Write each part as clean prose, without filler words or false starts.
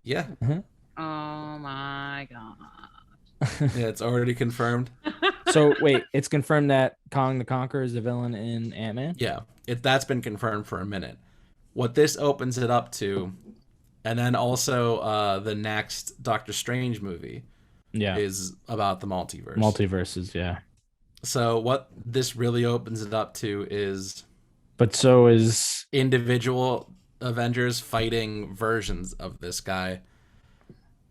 Yeah, Oh my god. yeah, it's already confirmed. So wait, it's confirmed that Kong the Conqueror is the villain in Ant-Man? Yeah, that's been confirmed for a minute. What this opens it up to, and then also the next Doctor Strange movie Yeah. is about the multiverse. Multiverses, yeah. So what this really opens it up to is But so is individual Avengers fighting versions of this guy,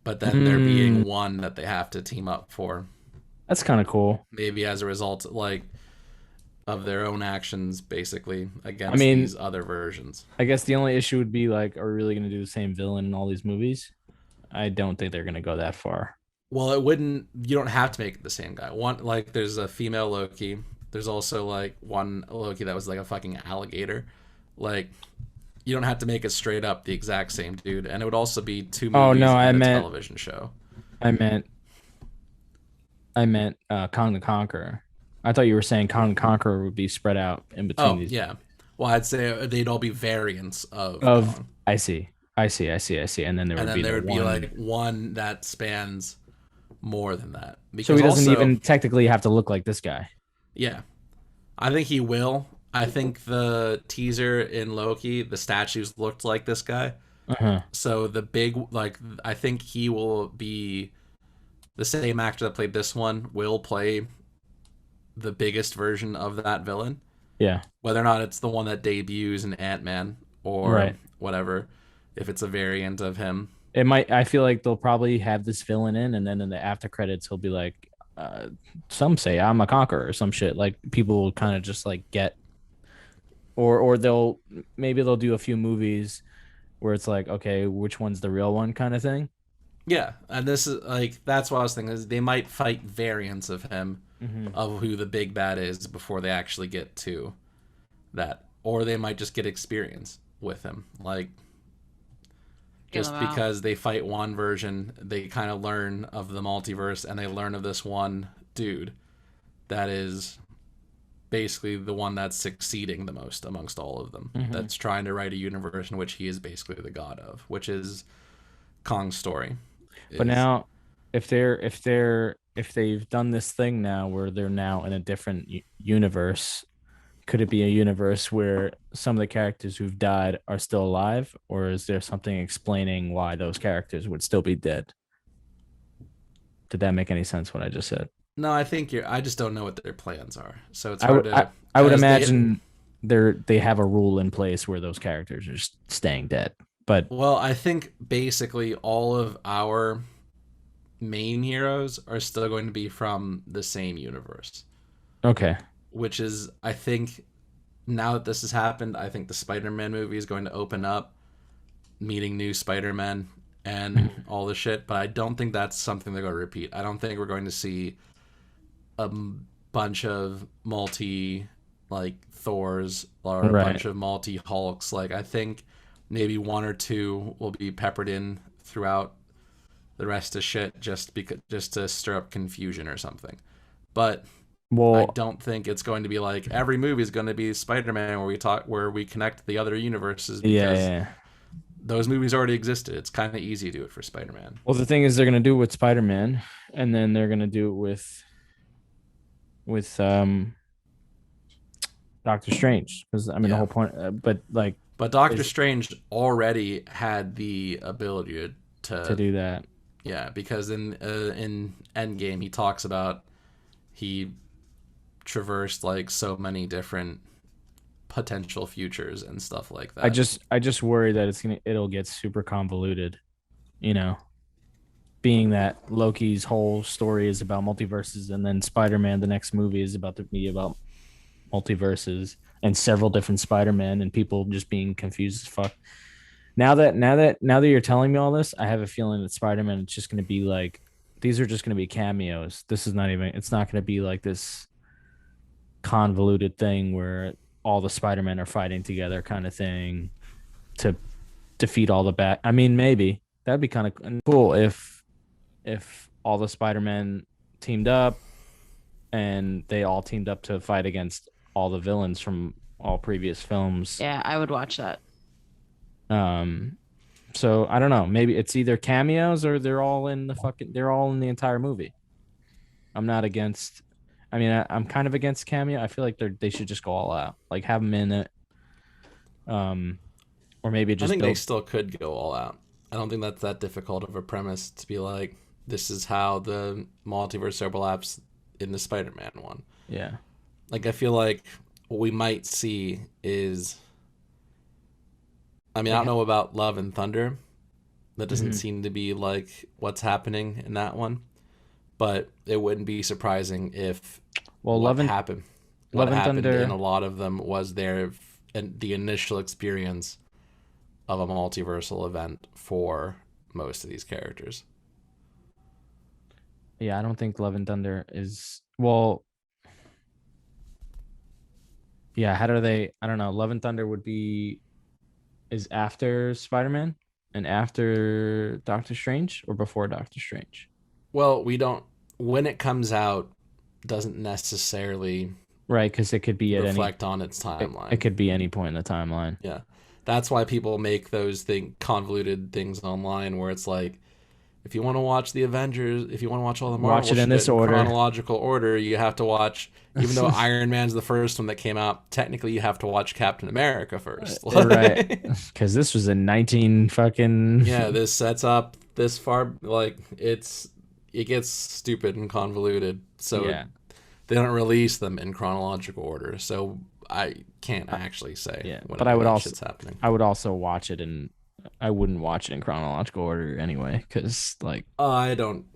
but then there mm, being one that they have to team up for. that's kind of cool. Maybe as a result, like of their own actions, basically I against mean, these other versions. I guess the only issue would be like, are we really going to do the same villain in all these movies? I don't think they're going to go that far. Well, it wouldn't. You don't have to make it the same guy. One like there's a female Loki. There's also like one Loki that was like a fucking alligator. Like you don't have to make it straight up the exact same dude. And it would also be two Oh movies no, and a television show. I meant Kong the Conqueror. I thought you were saying Kong the Conqueror would be spread out in between Oh these. yeah. Well, I'd say they'd all be variants of Of Kong, I see, and then there and would then be there the would be one. like one that spans more than that. So Because he doesn't also, even technically have to look like this guy. yeah, I think he will. I think the teaser in Loki, the statues looked like this guy. Uh-huh. So the big like I think he will be the same actor that played this one will play the biggest version of that villain. Yeah. Whether or not it's the one that debuts in Ant-Man or Right. whatever, if it's a variant of him. It might. I feel like they'll probably have this villain in, and then in the after credits, he'll be like, "Some say I'm a conqueror" or some shit. Like people will kind of just like get, or they'll maybe they'll do a few movies where it's like, okay, which one's the real one, kind of thing. Yeah, and this is like that's what I was thinking is they might fight variants of him Mm-hmm. of who the big bad is before they actually get to that, or they might just get experience with him. Like Kill him just out. because they fight one version, they kind of learn of the multiverse and they learn of this one dude that is basically the one that's succeeding the most amongst all of them. Mm-hmm. That's trying to write a universe in which he is basically the god of, which is Kong's story. But Is now, if they've done this thing now where they're now in a different universe, could it be a universe where some of the characters who've died are still alive, or is there something explaining why those characters would still be dead? Did that make any sense? What I just said? no, I think you're. I just don't know what their plans are, so it's I hard would I, to I would because they. imagine they have a rule in place where those characters are just staying dead. But Well, I think basically all of our main heroes are still going to be from the same universe, okay, which is I think now that this has happened, I think the Spider-Man movie is going to open up meeting new Spider-Man and all the shit, but I don't think that's something they're going to repeat. I don't think we're going to see a bunch of multi like Thors or a right. bunch of multi Hulks. Like I think maybe one or two will be peppered in throughout the rest of shit just to stir up confusion or something. But I Well, don't think it's going to be like every movie is going to be Spider-Man where we connect the other universes yeah, because yeah. those movies already existed. It's kind of easy to do it for Spider-Man. Well, the thing is, they're gonna do it with Spider Man, and then they're gonna do it with Doctor Strange, because I mean the Yeah. whole point. But like, But Doctor is Strange already had the ability to to do that. yeah, because in Endgame he talks about he traversed like so many different potential futures and stuff like that. I just worry that it'll get super convoluted. You know, being that Loki's whole story is about multiverses, and then Spider Man, the next movie, is about to be about multiverses and several different Spider Man, and people just being confused as fuck. Now that you're telling me all this, I have a feeling that Spider Man is just going to be like these are just going to be cameos. This is not even. It's not going to be like this convoluted thing where all the Spider Men are fighting together, kind of thing, to defeat all the bad. I mean, maybe that'd be kind of cool if all the Spider Men teamed up and they all teamed up to fight against all the villains from all previous films. Yeah, I would watch that. Um, So I don't know. Maybe it's either cameos or they're all in the entire movie. I'm not against. I mean, I'm kind of against cameo. I feel like they should just go all out, like have them in it. Or maybe I just think they build. still could go all out. I don't think that's that difficult of a premise to be like, this is how the multiverse overlaps in the Spider-Man one. Yeah. Like, I feel like what we might see is, I mean, I don't know about Love and Thunder. That doesn't seem to be like what's happening in that one. But it wouldn't be surprising if what happened Thunder in a lot of them was the initial experience of a multiversal event for most of these characters. Yeah, I don't think Love and Thunder is well. Yeah, how do they? I don't know. Love and Thunder is after Spider-Man and after Doctor Strange or before Doctor Strange. Well, we don't. When it comes out, doesn't necessarily right because it could be at reflect on its timeline. It could be any point in the timeline. Yeah, that's why people make those convoluted things online where it's like, if you want to watch the Avengers, if you want to watch all the Marvel watch it in this order, chronological order, you have to watch. Even though Iron Man's the first one that came out, technically you have to watch Captain America first, right? Because this was in 19 fucking. Yeah, this sets up this far. Like it gets stupid and convoluted, so they don't release them in chronological order. So I can't actually say. Yeah, but I would also watch it and I wouldn't watch it in chronological order anyway, because like I don't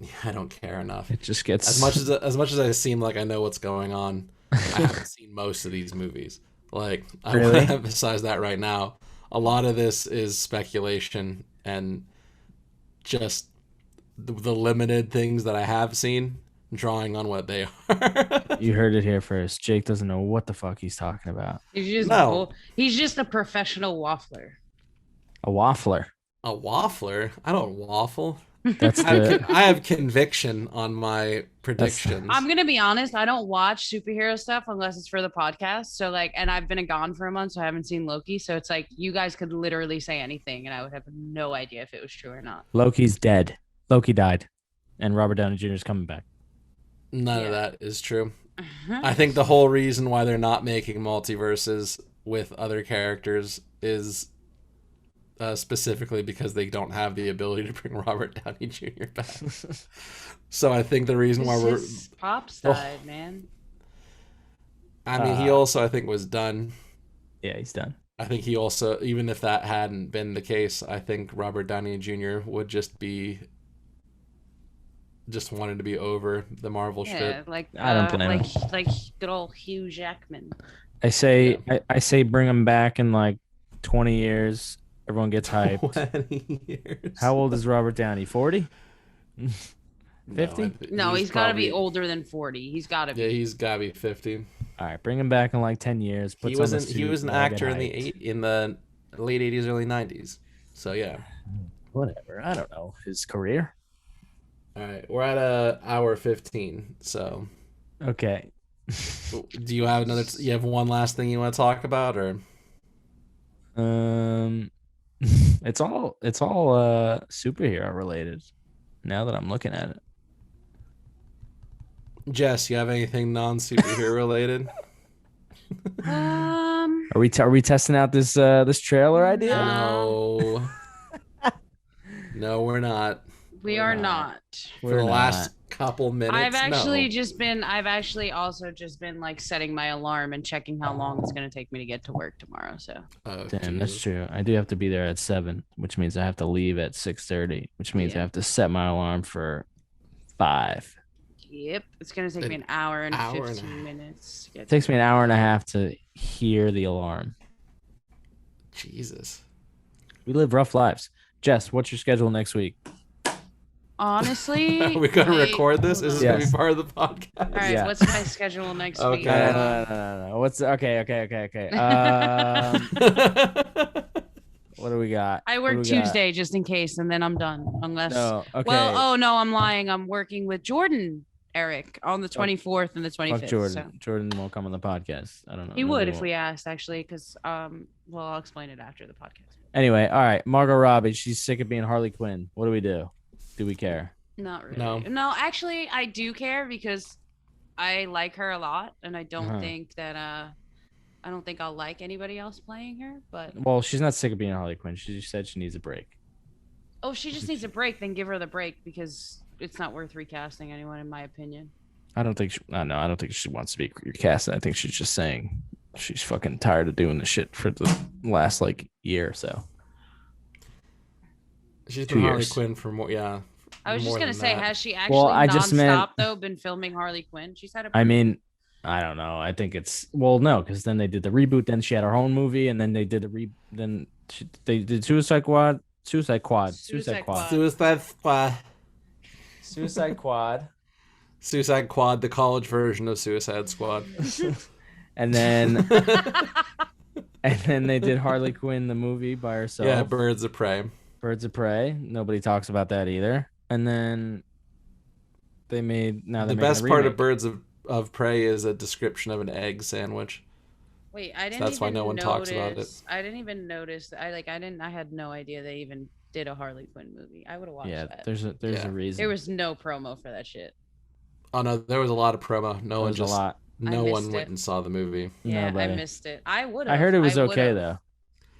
care enough. It just gets as much as I seem like I know what's going on. I haven't seen most of these movies. Like I want to emphasize that right now. A lot of this is speculation and just the limited things that I have seen, drawing on what they are. You heard it here first. Jake doesn't know what the fuck he's talking about. He's just a professional waffler. A waffler. A waffler? I don't waffle. That's I have conviction on my predictions. I'm gonna be honest. I don't watch superhero stuff unless it's for the podcast. So like, and I've been gone for a month, so I haven't seen Loki. So it's like you guys could literally say anything, and I would have no idea if it was true or not. Loki's dead. Loki died, and Robert Downey Jr. is coming back. None of that is true. I think the whole reason why they're not making multiverses with other characters is specifically because they don't have the ability to bring Robert Downey Jr. back. So I think the reason why Pops died, man. I mean, he also I think was done. Yeah, he's done. I think he also, even if that hadn't been the case, I think Robert Downey Jr. would just wanted to be over the Marvel shit. Like I don't blame him. Like good old Hugh Jackman. I say bring him back in like 20 years. Everyone gets hyped. 20 years. How old is Robert Downey? 40? 50? No, he's got to be older than 40. He's got to be. Yeah, he's got to be 50. All right, bring him back in like 10 years. He was an actor in the late 80s, early 90s. So yeah. Whatever. I don't know his career. All right, we're at hour 15. So. Okay. Do you have you have one last thing you want to talk about, or? It's all superhero related. Now that I'm looking at it. Jess, you have anything non-superhero related? Are we testing out this trailer idea? No. No, we're not. We are not. For the last couple minutes. I've actually also just been like setting my alarm and checking how long it's going to take me to get to work tomorrow. So. Oh, damn, that's true. I do have to be there at 7, which means I have to leave at 6:30, which means I have to set my alarm for 5. Yep, it's going to take me an hour and 15 minutes. It takes me an hour and a half to hear the alarm. Jesus. We live rough lives. Jess, what's your schedule next week? Honestly, are we gonna record this? Is this gonna be part of the podcast? All right, what's my schedule next week? No. What's okay. What do we got? I work Tuesday just in case, and then I'm done. Unless, okay. Well, no, I'm lying. I'm working with Jordan Eric on the 24th and the 25th. Fuck Jordan. So. Jordan won't come on the podcast. I don't know. He would if we asked, actually, because I'll explain it after the podcast. Anyway, all right. Margot Robbie, she's sick of being Harley Quinn. What do we do? Do we care? Not really. No. No, actually, I do care because I like her a lot, and I don't Uh-huh. think that I don't think I'll like anybody else playing her. But Well, she's not sick of being Harley Quinn. She just said she needs a break. oh, she just needs a break. Then give her the break because it's not worth recasting anyone, in my opinion. I don't think I don't think she wants to be recast. I think she's just saying she's fucking tired of doing the shit for the last like year or so. She's 2 been Harley years. Quinn for more. Yeah. I was just more gonna than say, that. has she actually I just meant- though been filming Harley Quinn? She's had a. I mean, I don't know. I think it's no, because then they did the reboot. Then she had her own movie, and then they did they did Suicide Squad. Suicide Squad. Suicide Squad. Suicide Quad, the college version of Suicide Squad. and then they did Harley Quinn the movie by herself. Yeah, Birds of Prey. Birds of Prey. Nobody talks about that either. And then they made The best part of Birds of Prey is a description of an egg sandwich. Wait, I didn't. That's why even no one talks about it. I didn't even notice. I had no idea they even did a Harley Quinn movie. I would have watched that. There's a reason. There was no promo for that shit. Oh no, there was a lot of promo. No one a lot. No one missed went it. and saw the movie. Yeah, Nobody. I missed it. I would. I heard it was okay though.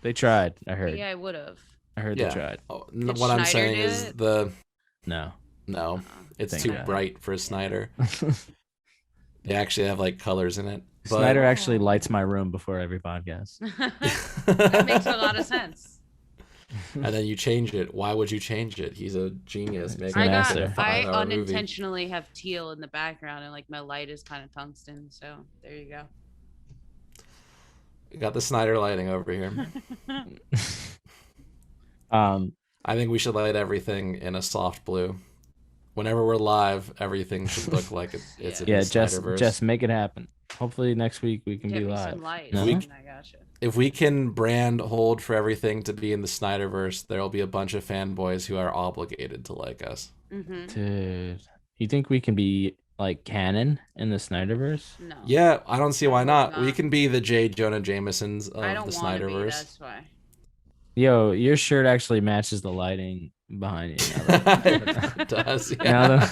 They tried. I heard. Yeah, I would have. I heard they tried. Oh, Did what I'm Snyder saying do is it? No. it's Thank too God. bright for Snyder. They actually have like colors in it. But Snyder actually lights my room before every podcast. That makes a lot of sense. and then you change it. Why would you change it? He's a genius. Making an a asset. I 5-hour movie. unintentionally have teal in the background, and like my light is kind of tungsten. So there you go. We got the Snyder lighting over here. I think we should light everything in a soft blue. Whenever we're live, everything should look like it's in Yeah, the Snyderverse. just make it happen. Hopefully next week we can Get be me live. some light. No? I gotcha. If we can brand hold for everything to be in the Snyderverse, there'll be a bunch of fanboys who are obligated to like us. Mm-hmm. Dude, you think we can be like canon in the Snyderverse? No. Yeah, I don't see why hope not. not. We can be the J. Jonah Jamesons of I don't the want to be. Snyderverse. That's why. Yo, your shirt actually matches the lighting behind you. It does. Yeah.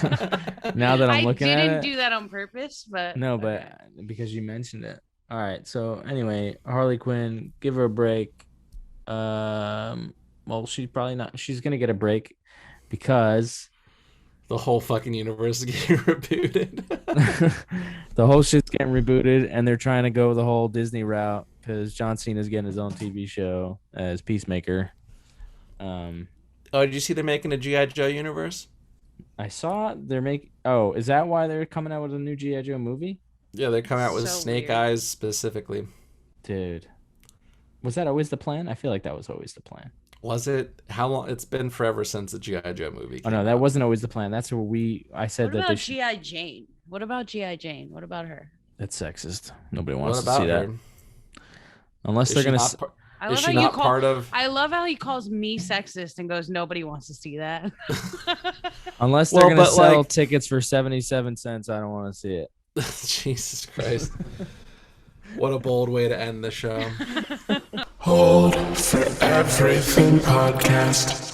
Now that I'm looking at I didn't it. do that on purpose, but No, but okay. because you mentioned it. All right. So anyway, Harley Quinn, give her a break. Well, she's probably not. She's gonna get a break because The whole fucking universe is getting rebooted. the whole shit's getting rebooted, and they're trying to go the whole Disney route because John Cena's getting his own TV show as Peacemaker. Oh, did you see they're making a G.I. Joe universe? I saw they're making. Oh, is that why they're coming out with a new G.I. Joe movie? Yeah, they're coming out with So Snake weird. Eyes specifically. Dude, was that always the plan? I feel like that was always the plan. Was it? How long? It's been forever since the G.I. Joe movie. Oh no, came that out. wasn't always the plan. That's where I said What that about they G.I. Jane? What about G.I. Jane? What about her? That's sexist. Nobody What wants to about see that. her? Unless Is they're she gonna. not par- I Is love she how you not call. part of? I love how he calls me sexist and goes, "Nobody wants to see that." Unless they're Well, gonna but, sell like- tickets for 77 cents, I don't want to see it. Jesus Christ! What a bold way to end the show. Hold for Everything podcast.